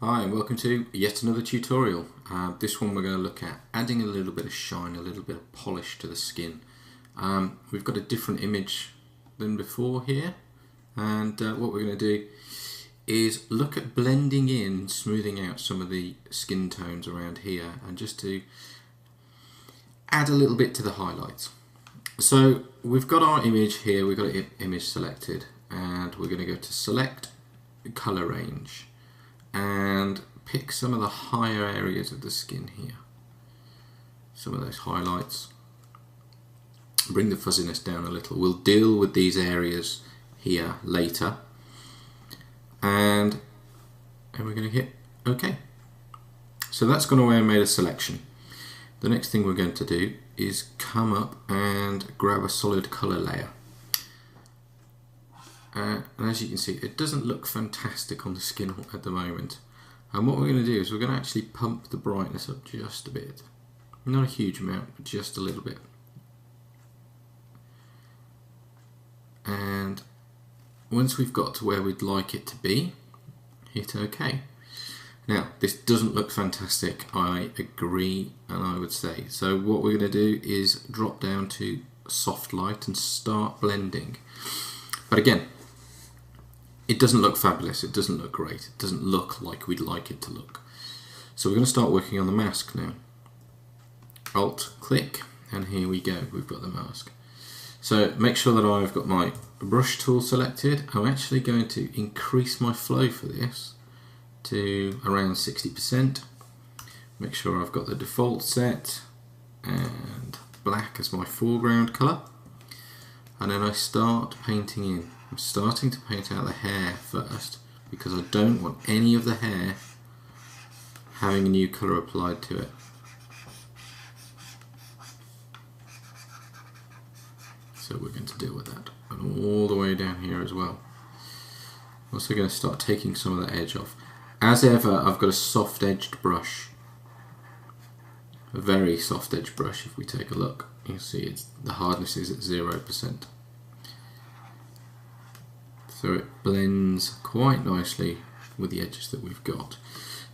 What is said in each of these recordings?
Hi and welcome to yet another tutorial. This one we're going to look at adding a little bit of shine, a little bit of polish to the skin. We've got a different image than before here, and what we're going to do is look at blending in, smoothing out some of the skin tones around here, and just to add a little bit to the highlights. So we've got our image here, we've got an image selected, and we're going to go to select color range and pick some of the higher areas of the skin here, some of those highlights. Bring the fuzziness down a little. We'll deal with these areas here later, and we're going to hit OK. So that's gone away and made a selection. The next thing we're going to do is come up and grab a solid color layer. And as you can see, it doesn't look fantastic on the skin at the moment. And what we're going to do is we're going to actually pump the brightness up just a bit. Not a huge amount, but just a little bit. And once we've got to where we'd like it to be, hit OK. Now, this doesn't look fantastic, I agree, and I would say. So what we're going to do is drop down to soft light and start blending. But again, it doesn't look fabulous, it doesn't look great, it doesn't look like we'd like it to look. So we're going to start working on the mask now. Alt click, and here we go, we've got the mask. So make sure that I've got my brush tool selected. I'm actually going to increase my flow for this to around 60%. Make sure I've got the default set and black as my foreground colour. And then I start painting in. I'm starting to paint out the hair first because I don't want any of the hair having a new colour applied to it. So we're going to deal with that, and all the way down here as well. I'm also going to start taking some of the edge off. As ever, I've got a soft edged brush, a very soft edged brush. If we take a look, you'll see the hardness is at 0%. So it blends quite nicely with the edges that we've got.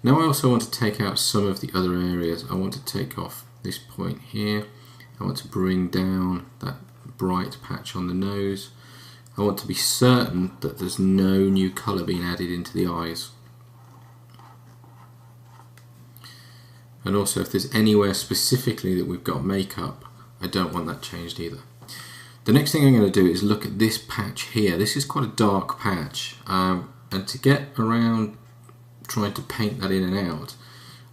Now I also want to take out some of the other areas. I want to take off this point here. I want to bring down that bright patch on the nose. I want to be certain that there's no new colour being added into the eyes. And also if there's anywhere specifically that we've got makeup, I don't want that changed either. The next thing I'm going to do is look at this patch here. This is quite a dark patch, and to get around trying to paint that in and out,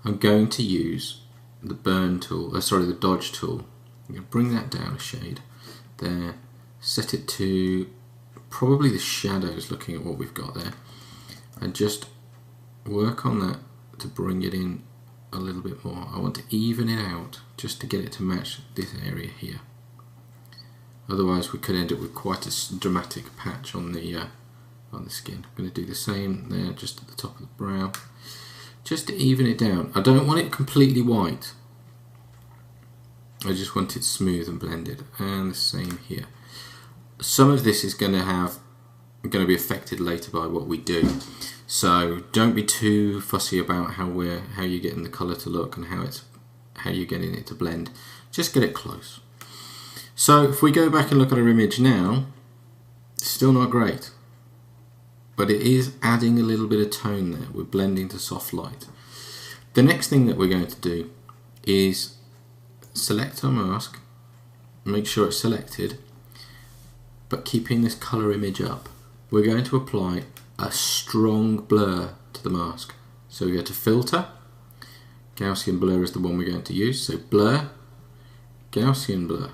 I'm going to use the burn tool, the dodge tool. I'm going to bring that down a shade there, set it to probably the shadows, looking at what we've got there, and just work on that to bring it in a little bit more. I want to even it out just to get it to match this area here. Otherwise we could end up with quite a dramatic patch on the skin. I'm going to do the same there, just at the top of the brow, just to even it down. I don't want it completely white. I just want it smooth and blended, and the same here. Some of this is going to be affected later by what we do, so don't be too fussy about how you're getting the colour to look and how you're getting it to blend. Just get it close. So if we go back and look at our image now, it's still not great, but it is adding a little bit of tone there. We're blending to soft light. The next thing that we're going to do is select our mask, make sure it's selected, but keeping this colour image up. We're going to apply a strong blur to the mask. So we go to filter, Gaussian blur is the one we're going to use, so blur, Gaussian blur.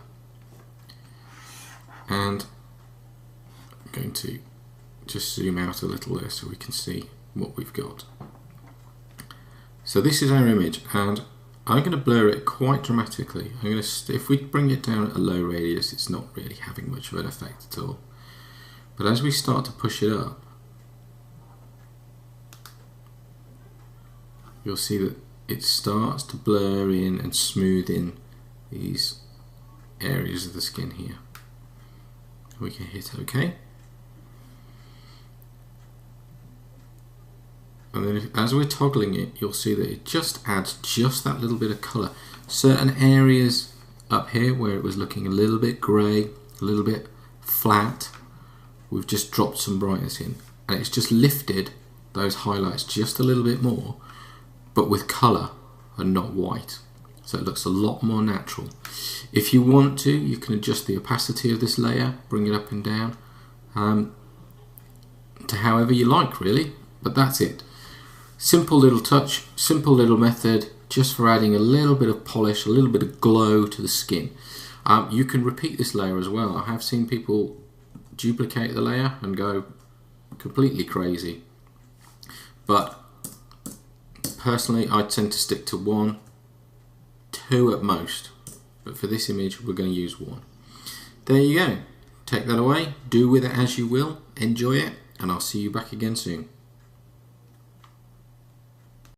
And I'm going to just zoom out a little there so we can see what we've got. So this is our image, and I'm going to blur it quite dramatically. If we bring it down at a low radius, it's not really having much of an effect at all. But as we start to push it up, you'll see that it starts to blur in and smooth in these areas of the skin here. We can hit OK. And then as we're toggling it, you'll see that it just adds just that little bit of colour. Certain areas up here where it was looking a little bit grey, a little bit flat, we've just dropped some brightness in, and it's just lifted those highlights just a little bit more, but with colour and not white. So it looks a lot more natural. If you want to, you can adjust the opacity of this layer, bring it up and down, to however you like really, but that's it. Simple little touch, simple little method, just for adding a little bit of polish, a little bit of glow to the skin. You can repeat this layer as well. I have seen people duplicate the layer and go completely crazy, but personally I tend to stick to 1, 2 at most, but for this image we're going to use 1. There you go. Take that away, do with it as you will, enjoy it, and I'll see you back again soon.